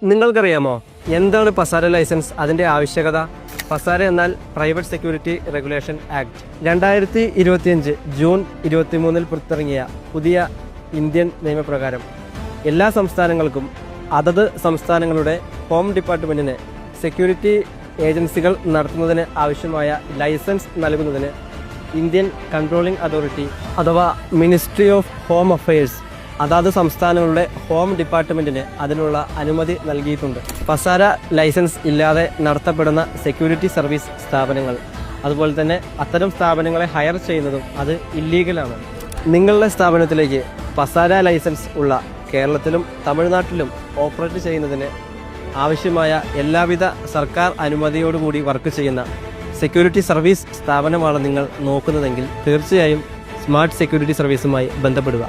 നിങ്ങൾക്കറിയാമോ എന്താണ് പസാര ലൈസൻസ്, അതിൻ്റെ ആവശ്യകത? പസാര എന്നാൽ private security regulation act. 2025 June 23 പുറത്തിറങ്ങിയ പുതിയ ഇന്ത്യൻ നിയമപ്രകാരം എല്ലാ സംസ്ഥാനങ്ങൾക്കും അതത് സംസ്ഥാനങ്ങളുടെ ഹോം ഡിപ്പാർട്ട്മെൻറ്റിന് സെക്യൂരിറ്റി ഏജൻസികൾ നടത്തുന്നതിന് ആവശ്യമായ ലൈസൻസ് നൽകുന്നതിന് ഇന്ത്യൻ കൺട്രോളിംഗ് അതോറിറ്റി അഥവാ മിനിസ്ട്രി ഓഫ് ഹോം അഫയേഴ്സ് അതാത് സംസ്ഥാനങ്ങളുടെ ഹോം ഡിപ്പാർട്ട്മെൻറ്റിന് അതിനുള്ള അനുമതി നൽകിയിട്ടുണ്ട്. പസാര ലൈസൻസ് ഇല്ലാതെ നടത്തപ്പെടുന്ന സെക്യൂരിറ്റി സർവീസ് സ്ഥാപനങ്ങൾ, അതുപോലെ തന്നെ അത്തരം സ്ഥാപനങ്ങളെ ഹയർ ചെയ്യുന്നതും അത് ഇല്ലീഗലാണ്. നിങ്ങളുടെ സ്ഥാപനത്തിലേക്ക് പസാര ലൈസൻസ് ഉള്ള കേരളത്തിലും തമിഴ്നാട്ടിലും ഓപ്പറേറ്റ് ചെയ്യുന്നതിന് ആവശ്യമായ എല്ലാവിധ സർക്കാർ അനുമതിയോടുകൂടി വർക്ക് ചെയ്യുന്ന സെക്യൂരിറ്റി സർവീസ് സ്ഥാപനമാണ് നിങ്ങൾ നോക്കുന്നതെങ്കിൽ തീർച്ചയായും സ്മാർട്ട് സെക്യൂരിറ്റി സർവീസുമായി ബന്ധപ്പെടുക.